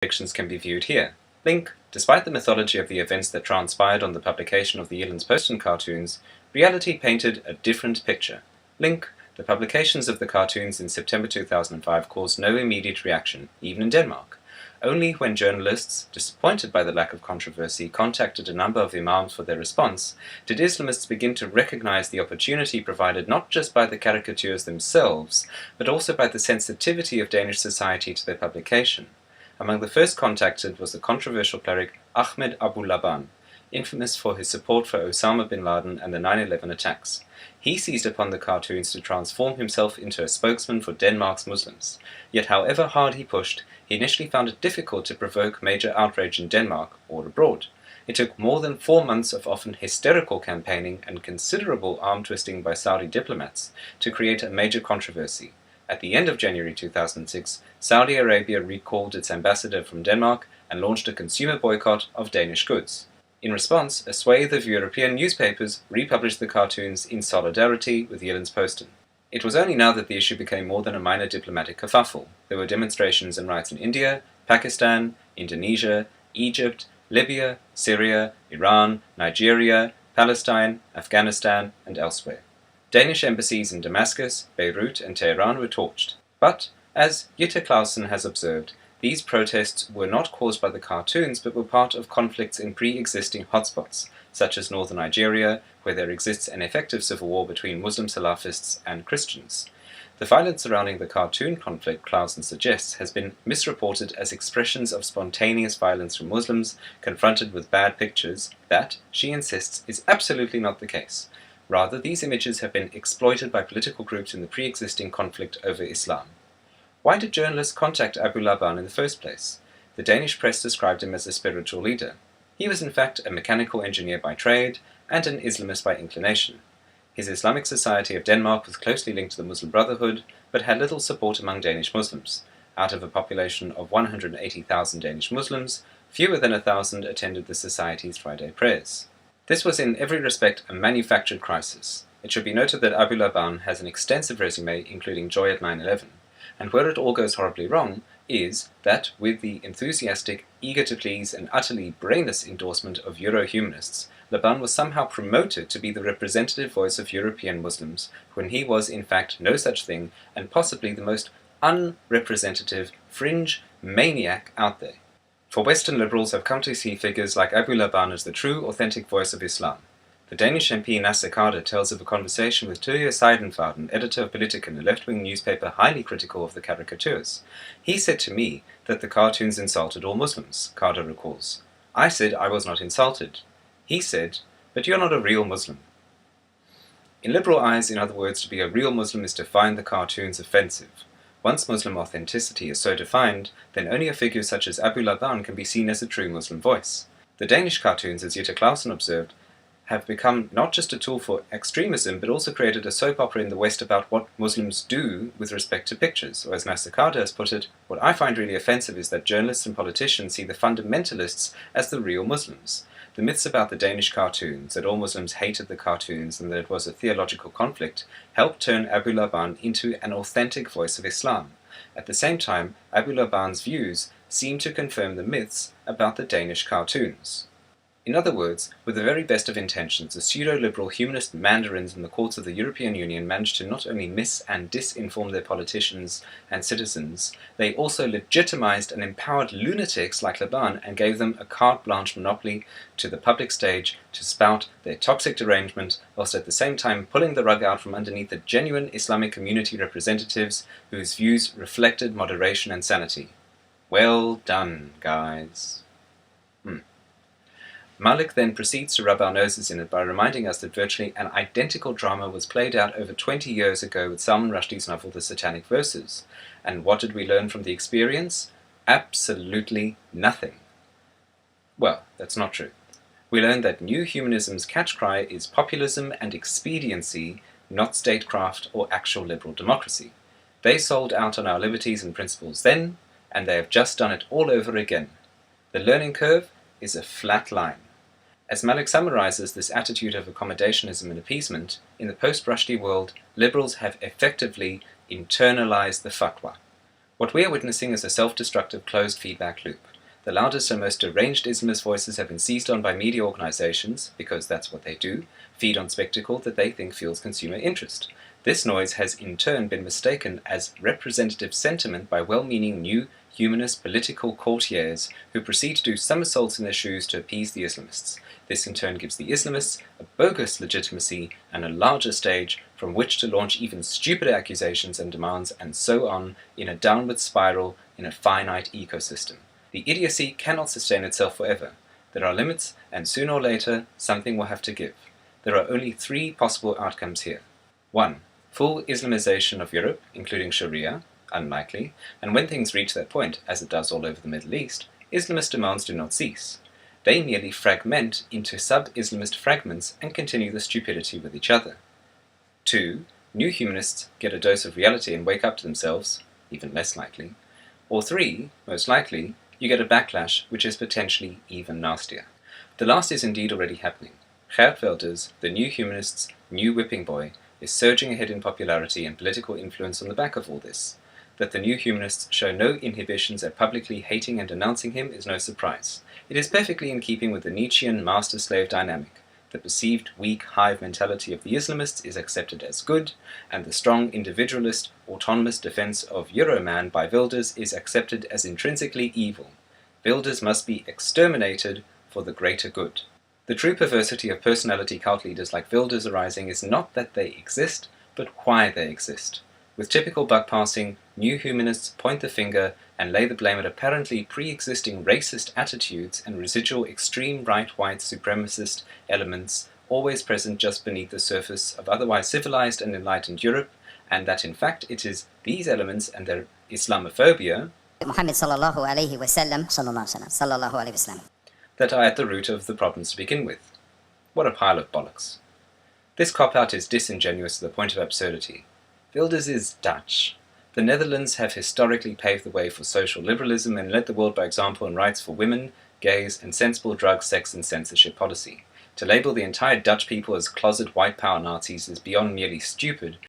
predictions can be viewed here. Link, despite the mythology of the events that transpired on the publication of the Jyllands-Posten cartoons, reality painted a different picture. Link, the publications of the cartoons in September 2005 caused no immediate reaction, even in Denmark. Only when journalists, disappointed by the lack of controversy, contacted a number of imams for their response, did Islamists begin to recognize the opportunity provided not just by the caricatures themselves, but also by the sensitivity of Danish society to their publication. Among the first contacted was the controversial cleric Ahmed Abu Laban, infamous for his support for Osama bin Laden and the 9/11 attacks. He seized upon the cartoons to transform himself into a spokesman for Denmark's Muslims. Yet however hard he pushed, he initially found it difficult to provoke major outrage in Denmark or abroad. It took more than 4 months of often hysterical campaigning and considerable arm-twisting by Saudi diplomats to create a major controversy. At the end of January 2006, Saudi Arabia recalled its ambassador from Denmark and launched a consumer boycott of Danish goods. In response, a swathe of European newspapers republished the cartoons in solidarity with Jyllands-Posten. It was only now that the issue became more than a minor diplomatic kerfuffle. There were demonstrations and riots in India, Pakistan, Indonesia, Egypt, Libya, Syria, Iran, Nigeria, Palestine, Afghanistan, and elsewhere. Danish embassies in Damascus, Beirut, and Tehran were torched. But, as Jutta Clausen has observed, these protests were not caused by the cartoons but were part of conflicts in pre-existing hotspots, such as northern Nigeria, where there exists an effective civil war between Muslim Salafists and Christians. The violence surrounding the cartoon conflict, Clausen suggests, has been misreported as expressions of spontaneous violence from Muslims confronted with bad pictures that, she insists, is absolutely not the case. Rather, these images have been exploited by political groups in the pre-existing conflict over Islam. Why did journalists contact Abu Laban in the first place? The Danish press described him as a spiritual leader. He was in fact a mechanical engineer by trade and an Islamist by inclination. His Islamic Society of Denmark was closely linked to the Muslim Brotherhood, but had little support among Danish Muslims. Out of a population of 180,000 Danish Muslims, fewer than 1,000 attended the Society's Friday prayers. This was in every respect a manufactured crisis. It should be noted that Abu Laban has an extensive resume, including joy at 9/11. And where it all goes horribly wrong is that, with the enthusiastic, eager to please, and utterly brainless endorsement of Euro-humanists, Laban was somehow promoted to be the representative voice of European Muslims, when he was in fact no such thing, and possibly the most unrepresentative, fringe maniac out there. For Western liberals have come to see figures like Abu Laban as the true, authentic voice of Islam. The Danish MP Nasser Khader tells of a conversation with Thuja Seidenfaden, editor of Politiken, a left-wing newspaper highly critical of the caricatures. He said to me that the cartoons insulted all Muslims, Khader recalls. I said I was not insulted. He said, but you're not a real Muslim. In liberal eyes, in other words, to be a real Muslim is to find the cartoons offensive. Once Muslim authenticity is so defined, then only a figure such as Abu Laban can be seen as a true Muslim voice. The Danish cartoons, as Jutta Clausen observed, have become not just a tool for extremism, but also created a soap opera in the West about what Muslims do with respect to pictures. Or as Nasser Khader has put it, what I find really offensive is that journalists and politicians see the fundamentalists as the real Muslims. The myths about the Danish cartoons, that all Muslims hated the cartoons and that it was a theological conflict, helped turn Abu Laban into an authentic voice of Islam. At the same time, Abu Laban's views seem to confirm the myths about the Danish cartoons. In other words, with the very best of intentions, the pseudo-liberal humanist mandarins in the courts of the European Union managed to not only mis- and disinform their politicians and citizens, they also legitimized and empowered lunatics like Laban and gave them a carte blanche monopoly to the public stage to spout their toxic derangement, whilst at the same time pulling the rug out from underneath the genuine Islamic community representatives whose views reflected moderation and sanity. Well done, guys. Malik then proceeds to rub our noses in it by reminding us that virtually an identical drama was played out over 20 years ago with Salman Rushdie's novel The Satanic Verses. And what did we learn from the experience? Absolutely nothing. Well, that's not true. We learned that New Humanism's catch cry is populism and expediency, not statecraft or actual liberal democracy. They sold out on our liberties and principles then, and they have just done it all over again. The learning curve is a flat line. As Malik summarizes this attitude of accommodationism and appeasement, in the post-Rushdie world, liberals have effectively internalized the fatwa. What we are witnessing is a self-destructive closed feedback loop. The loudest and most deranged Islamist voices have been seized on by media organizations, because that's what they do, feed on spectacle that they think fuels consumer interest. This noise has in turn been mistaken as representative sentiment by well-meaning new humanist political courtiers who proceed to do somersaults in their shoes to appease the Islamists. This in turn gives the Islamists a bogus legitimacy and a larger stage from which to launch even stupider accusations and demands, and so on in a downward spiral in a finite ecosystem. The idiocy cannot sustain itself forever. There are limits, and sooner or later something will have to give. There are only three possible outcomes here. 1. Full Islamization of Europe, including Sharia, unlikely, and when things reach that point, as it does all over the Middle East, Islamist demands do not cease. They merely fragment into sub-Islamist fragments and continue the stupidity with each other. 2. New humanists get a dose of reality and wake up to themselves, even less likely. Or 3, most likely, you get a backlash which is potentially even nastier. The last is indeed already happening. Geert Wilders, the new humanists' new whipping boy, is surging ahead in popularity and political influence on the back of all this. That the new humanists show no inhibitions at publicly hating and denouncing him is no surprise. It is perfectly in keeping with the Nietzschean master-slave dynamic. The perceived weak hive mentality of the Islamists is accepted as good, and the strong individualist, autonomous defense of Euroman by Wilders is accepted as intrinsically evil. Wilders must be exterminated for the greater good. The true perversity of personality cult leaders like Wilders arising is not that they exist, but why they exist. With typical buck-passing, new humanists point the finger and lay the blame at apparently pre-existing racist attitudes and residual extreme right-white supremacist elements always present just beneath the surface of otherwise civilized and enlightened Europe, and that in fact it is these elements and their Islamophobia Muhammad sallallahu alayhi wasallam sallallahu alayhi wasallam that are at the root of the problems to begin with. What a pile of bollocks. This cop-out is disingenuous to the point of absurdity. Wilders is Dutch. The Netherlands have historically paved the way for social liberalism and led the world by example in rights for women, gays, and sensible drug, sex, and censorship policy. To label the entire Dutch people as closet white power Nazis is beyond merely stupid,